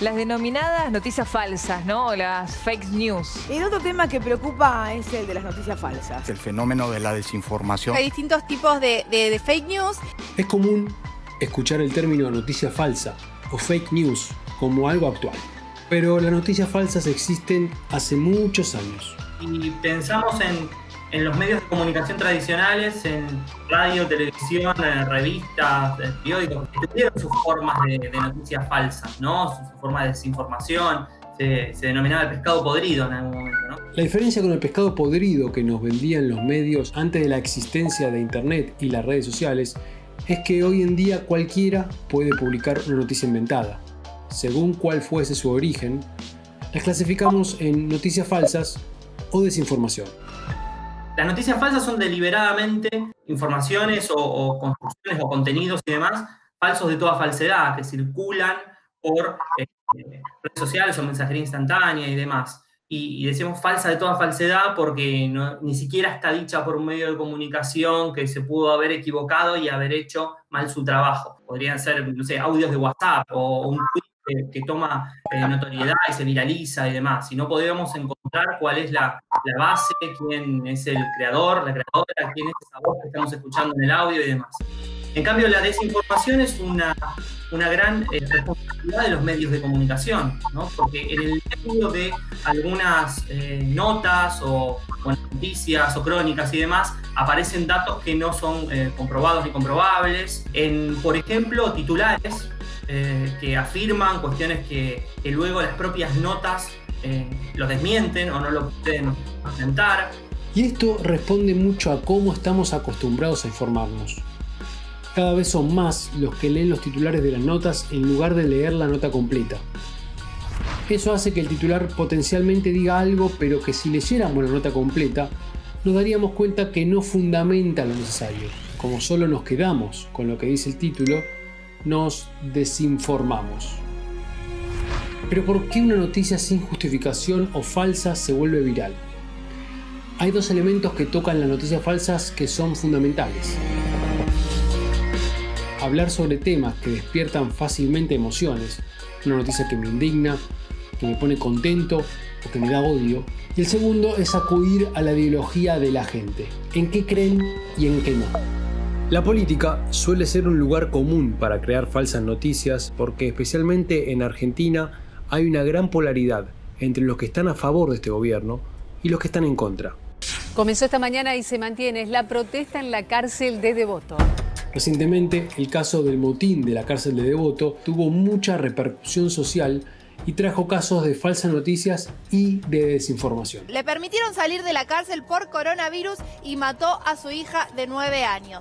Las denominadas noticias falsas, ¿no? O las fake news. El otro tema que preocupa es el de las noticias falsas. El fenómeno de la desinformación. Hay distintos tipos de fake news. Es común escuchar el término noticia falsa o fake news como algo actual. Pero las noticias falsas existen hace muchos años. Y pensamos en los medios de comunicación tradicionales, en radio, televisión, revistas, periódicos, que tuvieron sus formas de noticias falsas, ¿no? Su forma de desinformación. Se denominaba el pescado podrido en algún momento, ¿no? La diferencia con el pescado podrido que nos vendían los medios antes de la existencia de Internet y las redes sociales es que hoy en día cualquiera puede publicar una noticia inventada. Según cuál fuese su origen, las clasificamos en noticias falsas o desinformación. Las noticias falsas son deliberadamente informaciones o construcciones o contenidos y demás falsos de toda falsedad que circulan por redes sociales o mensajería instantánea y demás. Y decimos falsa de toda falsedad porque ni siquiera está dicha por un medio de comunicación que se pudo haber equivocado y haber hecho mal su trabajo. Podrían ser, no sé, audios de WhatsApp o un tweet que toma notoriedad y se viraliza y demás. Y no podemos encontrar cuál es la base, quién es el creador, la creadora, quién es esa voz que estamos escuchando en el audio y demás. En cambio, la desinformación es una gran responsabilidad de los medios de comunicación, ¿no? Porque en el medio de algunas notas o noticias o crónicas y demás aparecen datos que no son comprobados ni comprobables. Por ejemplo, titulares que afirman cuestiones que luego las propias notas lo desmienten o no lo pueden presentar. Y esto responde mucho a cómo estamos acostumbrados a informarnos. Cada vez son más los que leen los titulares de las notas en lugar de leer la nota completa. Eso hace que el titular potencialmente diga algo, pero que si leyéramos la nota completa, nos daríamos cuenta que no fundamenta lo necesario. Como solo nos quedamos con lo que dice el título, nos desinformamos. Pero ¿por qué una noticia sin justificación o falsa se vuelve viral? Hay dos elementos que tocan las noticias falsas que son fundamentales. Hablar sobre temas que despiertan fácilmente emociones, una noticia que me indigna, que me pone contento o que me da odio. Y el segundo es acudir a la ideología de la gente, en qué creen y en qué no. La política suele ser un lugar común para crear falsas noticias porque especialmente en Argentina hay una gran polaridad entre los que están a favor de este gobierno y los que están en contra. Comenzó esta mañana y se mantiene la protesta en la cárcel de Devoto. Recientemente, el caso del motín de la cárcel de Devoto tuvo mucha repercusión social y trajo casos de falsas noticias y de desinformación. Le permitieron salir de la cárcel por coronavirus y mató a su hija de 9 años.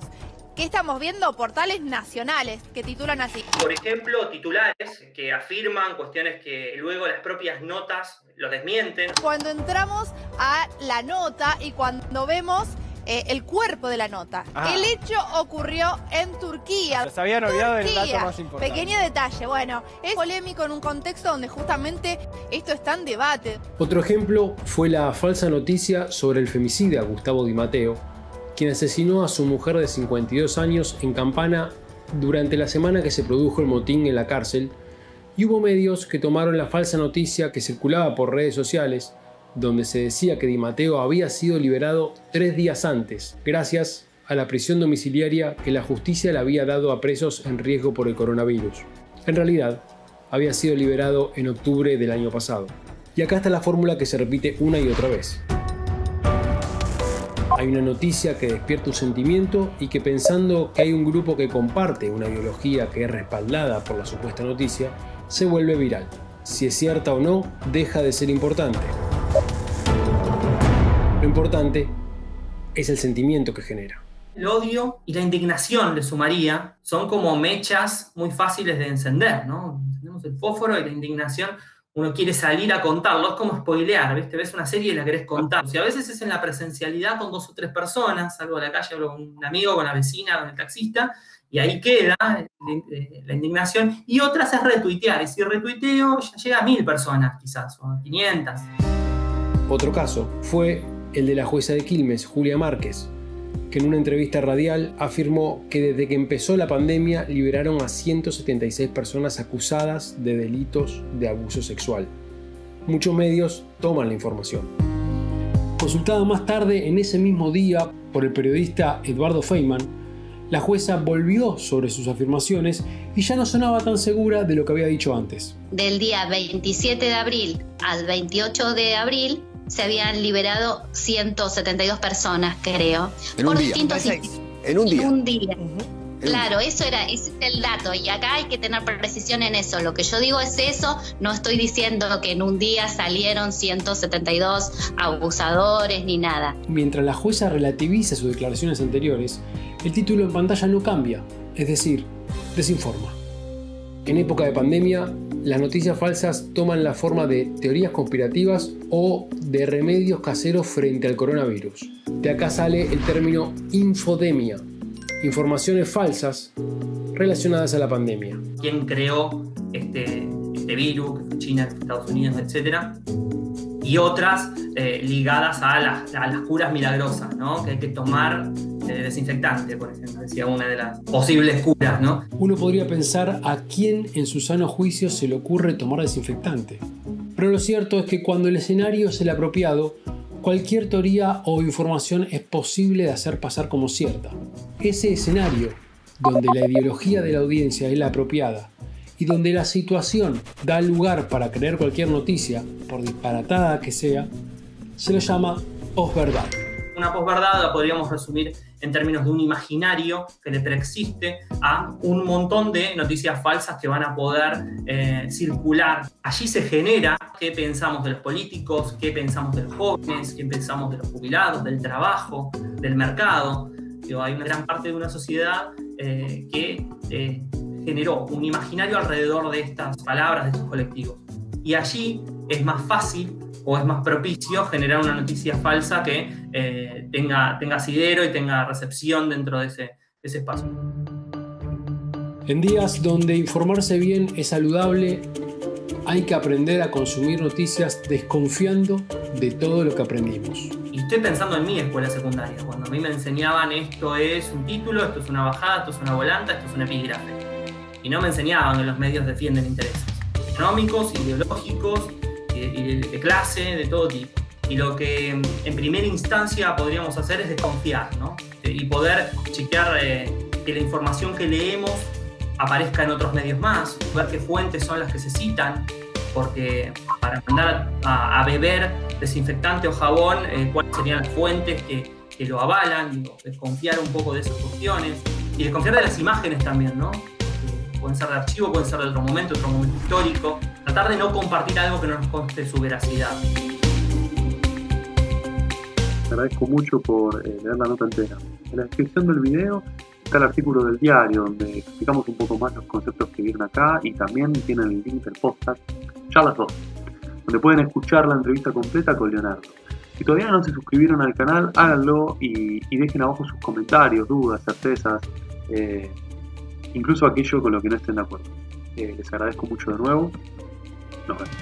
¿Qué estamos viendo? Portales nacionales que titulan así. Por ejemplo, titulares que afirman cuestiones que luego las propias notas lo desmienten. Cuando entramos a la nota y cuando vemos el cuerpo de la nota. El hecho ocurrió en Turquía. Se habían olvidado del dato más importante. Pequeño detalle. Bueno, es polémico en un contexto donde justamente esto está en debate. Otro ejemplo fue la falsa noticia sobre el femicida Gustavo Di Matteo, quien asesinó a su mujer de 52 años en Campana durante la semana que se produjo el motín en la cárcel, y hubo medios que tomaron la falsa noticia que circulaba por redes sociales, donde se decía que Di Matteo había sido liberado 3 días antes, gracias a la prisión domiciliaria que la justicia le había dado a presos en riesgo por el coronavirus. En realidad, había sido liberado en octubre del año pasado. Y acá está la fórmula que se repite una y otra vez. Hay una noticia que despierta un sentimiento y que pensando que hay un grupo que comparte una ideología que es respaldada por la supuesta noticia, se vuelve viral. Si es cierta o no, deja de ser importante. Lo importante es el sentimiento que genera. El odio y la indignación, le sumaría, son como mechas muy fáciles de encender, ¿no? Encendemos el fósforo y la indignación, uno quiere salir a contarlo, es como spoilear, ¿viste? Ves una serie y la querés contar. O sea, a veces es en la presencialidad con 2 o 3 personas, salgo a la calle, hablo con un amigo, con la vecina, con el taxista, y ahí queda la indignación. Y otras es retuitear, y si retuiteo ya llega a 1000 personas quizás, o a 500. Otro caso fue el de la jueza de Quilmes, Julia Márquez, que en una entrevista radial afirmó que desde que empezó la pandemia liberaron a 176 personas acusadas de delitos de abuso sexual. Muchos medios toman la información. Consultada más tarde en ese mismo día por el periodista Eduardo Feynman, la jueza volvió sobre sus afirmaciones y ya no sonaba tan segura de lo que había dicho antes. Del día 27 de abril al 28 de abril se habían liberado 172 personas, creo. En un día. En un día. Claro, ese es el dato y acá hay que tener precisión en eso. Lo que yo digo es eso, no estoy diciendo que en un día salieron 172 abusadores ni nada. Mientras la jueza relativiza sus declaraciones anteriores, el título en pantalla no cambia, es decir, desinforma. En época de pandemia, las noticias falsas toman la forma de teorías conspirativas o de remedios caseros frente al coronavirus. De acá sale el término infodemia. Informaciones falsas relacionadas a la pandemia. ¿Quién creó este virus? Que fue China, Estados Unidos, etc. Y otras ligadas a las curas milagrosas, ¿no? Que hay que tomar desinfectante, por ejemplo, decía una de las posibles curas, ¿no? Uno podría pensar a quién en su sano juicio se le ocurre tomar desinfectante. Pero lo cierto es que cuando el escenario es el apropiado, cualquier teoría o información es posible de hacer pasar como cierta. Ese escenario, donde la ideología de la audiencia es la apropiada y donde la situación da lugar para creer cualquier noticia, por disparatada que sea, se lo llama posverdad. Una posverdad la podríamos resumir en términos de un imaginario que le preexiste a un montón de noticias falsas que van a poder circular. Allí se genera qué pensamos de los políticos, qué pensamos de los jóvenes, qué pensamos de los jubilados, del trabajo, del mercado. Hay una gran parte de una sociedad que generó un imaginario alrededor de estas palabras, de estos colectivos. Y allí es más fácil o es más propicio generar una noticia falsa que tenga asidero y tenga recepción dentro de ese espacio. En días donde informarse bien es saludable, hay que aprender a consumir noticias desconfiando de todo lo que aprendimos. Y estoy pensando en mi escuela secundaria, cuando a mí me enseñaban esto es un título, esto es una bajada, esto es una volanta, esto es un epígrafe. Y no me enseñaban que los medios defienden intereses económicos, ideológicos, de clase, de todo tipo. Y lo que en primera instancia podríamos hacer es desconfiar, ¿no? Y poder chequear que la información que leemos aparezca en otros medios más, ver qué fuentes son las que se citan, porque para mandar a beber desinfectante o jabón, cuáles serían las fuentes que lo avalan, desconfiar un poco de esas cuestiones y desconfiar de las imágenes también, ¿no? Pueden ser de archivo, pueden ser de otro momento histórico. Tratar de no compartir algo que no nos conste su veracidad. Te agradezco mucho por leer la nota entera. En la descripción del video está el artículo del diario donde explicamos un poco más los conceptos que vienen acá y también tienen el link del podcast, ya las dos, donde pueden escuchar la entrevista completa con Leonardo. Si todavía no se suscribieron al canal, háganlo y dejen abajo sus comentarios, dudas, certezas, incluso aquello con lo que no estén de acuerdo. Les agradezco mucho de nuevo. Nos vemos.